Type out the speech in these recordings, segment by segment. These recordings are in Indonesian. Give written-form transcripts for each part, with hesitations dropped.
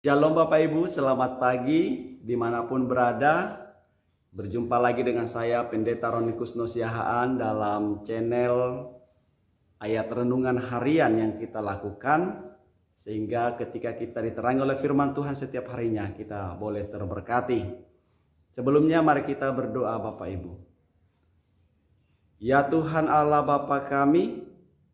Shalom Bapak Ibu, selamat pagi dimanapun berada. Berjumpa lagi dengan saya Pendeta Roni Kusno Siahaan dalam channel ayat renungan harian yang kita lakukan. Sehingga ketika kita diterangi oleh firman Tuhan setiap harinya kita boleh terberkati. Sebelumnya mari kita berdoa Bapak Ibu. Ya Tuhan Allah Bapa kami,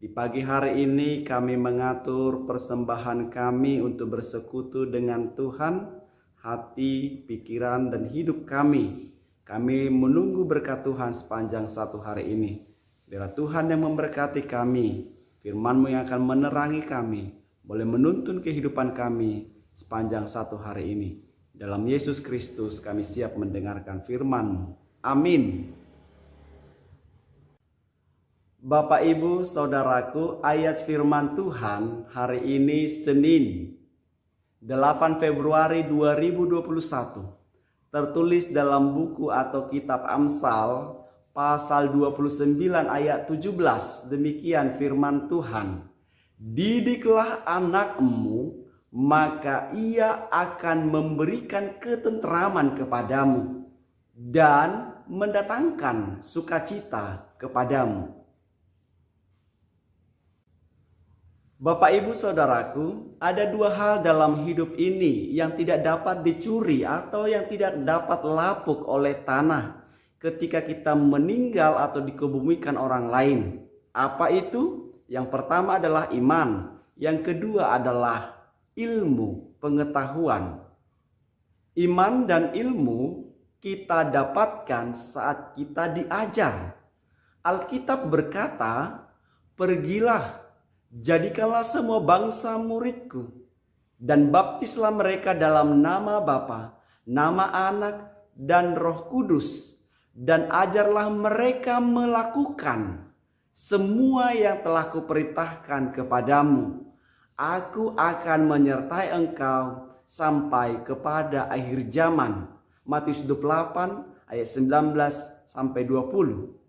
di pagi hari ini kami mengatur persembahan kami untuk bersekutu dengan Tuhan, hati, pikiran, dan hidup kami. Kami menunggu berkat Tuhan sepanjang satu hari ini. Biarlah Tuhan yang memberkati kami, firman-Mu yang akan menerangi kami, boleh menuntun kehidupan kami sepanjang satu hari ini. Dalam Yesus Kristus kami siap mendengarkan firman-Mu. Amin. Bapak Ibu Saudaraku, ayat firman Tuhan hari ini Senin 8 Februari 2021 tertulis dalam buku atau kitab Amsal pasal 29 ayat 17. Demikian firman Tuhan. Didiklah anakmu, maka ia akan memberikan ketentraman kepadamu dan mendatangkan sukacita kepadamu. Bapak Ibu Saudaraku, ada dua hal dalam hidup ini yang tidak dapat dicuri atau yang tidak dapat lapuk oleh tanah ketika kita meninggal atau dikebumikan orang lain. Apa itu? Yang pertama adalah iman, yang kedua adalah ilmu, pengetahuan. Iman dan ilmu kita dapatkan saat kita diajar. Alkitab berkata, "Pergilah, jadikanlah semua bangsa muridku, dan baptislah mereka dalam nama Bapa, nama Anak, dan Roh Kudus, dan ajarlah mereka melakukan semua yang telah kuperintahkan kepadamu. Aku akan menyertai engkau sampai kepada akhir zaman." Matius 28 ayat 19 sampai 20.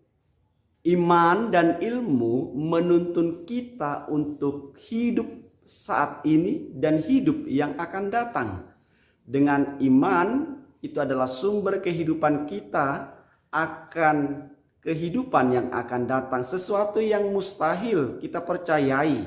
Iman dan ilmu menuntun kita untuk hidup saat ini dan hidup yang akan datang. Dengan iman, itu adalah sumber kehidupan kita akan kehidupan yang akan datang. Sesuatu yang mustahil kita percayai.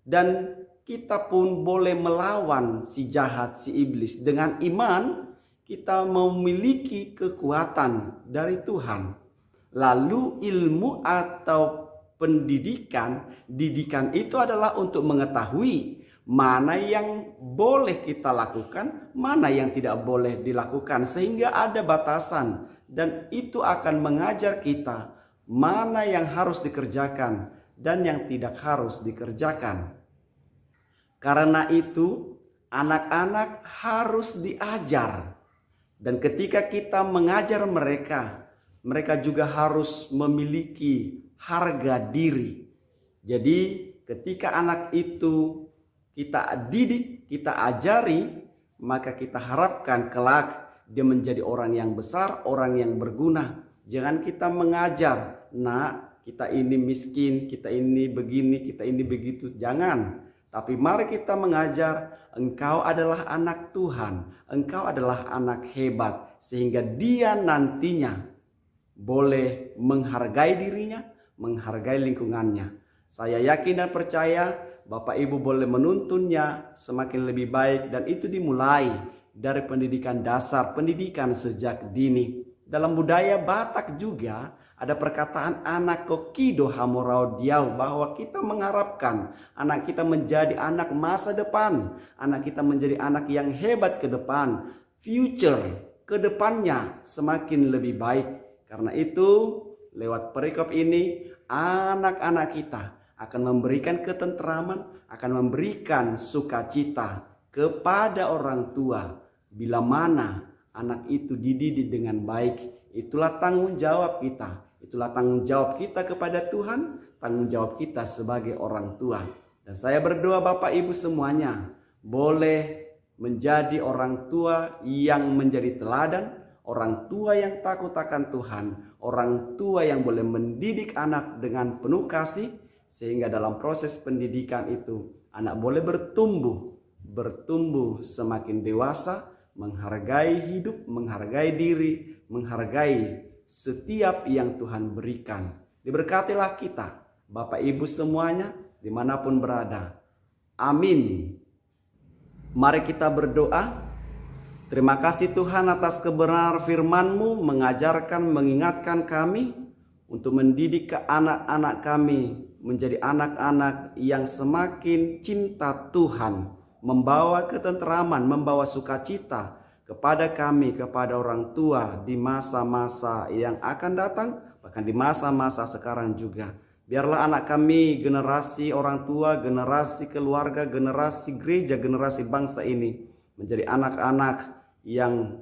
Dan kita pun boleh melawan si jahat, si iblis. Dengan iman, kita memiliki kekuatan dari Tuhan. Lalu ilmu atau pendidikan, didikan itu adalah untuk mengetahui mana yang boleh kita lakukan, mana yang tidak boleh dilakukan. Sehingga ada batasan dan itu akan mengajar kita mana yang harus dikerjakan dan yang tidak harus dikerjakan. Karena itu anak-anak harus diajar. Dan ketika kita mengajar mereka juga harus memiliki harga diri. Jadi ketika anak itu kita didik, kita ajari, maka kita harapkan kelak dia menjadi orang yang besar, orang yang berguna. Jangan kita mengajar, "Nak, kita ini miskin, kita ini begini, kita ini begitu." Jangan. Tapi mari kita mengajar, engkau adalah anak Tuhan, engkau adalah anak hebat, sehingga dia nantinya boleh menghargai dirinya, menghargai lingkungannya. Saya yakin dan percaya Bapak Ibu boleh menuntunnya semakin lebih baik, dan itu dimulai dari pendidikan dasar, pendidikan sejak dini. Dalam budaya Batak juga ada perkataan anak kokido hamorau diau, bahwa kita mengharapkan anak kita menjadi anak masa depan, anak kita menjadi anak yang hebat ke depan, future ke depannya semakin lebih baik. Karena itu, lewat perikop ini, anak-anak kita akan memberikan ketentraman, akan memberikan sukacita kepada orang tua. Bila mana anak itu dididik dengan baik, itulah tanggung jawab kita. Itulah tanggung jawab kita kepada Tuhan, tanggung jawab kita sebagai orang tua. Dan saya berdoa Bapak Ibu semuanya boleh menjadi orang tua yang menjadi teladan, orang tua yang takut akan Tuhan, orang tua yang boleh mendidik anak dengan penuh kasih, sehingga dalam proses pendidikan itu anak boleh bertumbuh bertumbuh semakin dewasa, menghargai hidup, menghargai diri, menghargai setiap yang Tuhan berikan. Diberkatilah kita, Bapak Ibu semuanya, dimanapun berada. Amin. Mari kita berdoa. Terima kasih Tuhan atas kebenaran firman-Mu, mengajarkan, mengingatkan kami untuk mendidik anak-anak kami menjadi anak-anak yang semakin cinta Tuhan, membawa ketentraman, membawa sukacita kepada kami, kepada orang tua di masa-masa yang akan datang, bahkan di masa-masa sekarang juga. Biarlah anak kami, generasi orang tua, generasi keluarga, generasi gereja, generasi bangsa ini menjadi anak-anak yang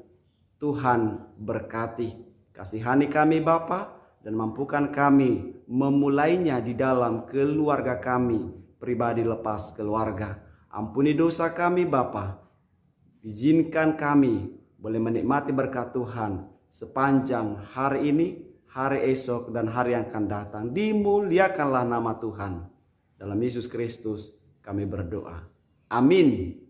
Tuhan berkati. Kasihani kami Bapa, dan mampukan kami memulainya di dalam keluarga kami, pribadi lepas keluarga. Ampuni dosa kami Bapa. Izinkan kami boleh menikmati berkat Tuhan sepanjang hari ini, hari esok, dan hari yang akan datang. Dimuliakanlah nama Tuhan. Dalam Yesus Kristus kami berdoa. Amin.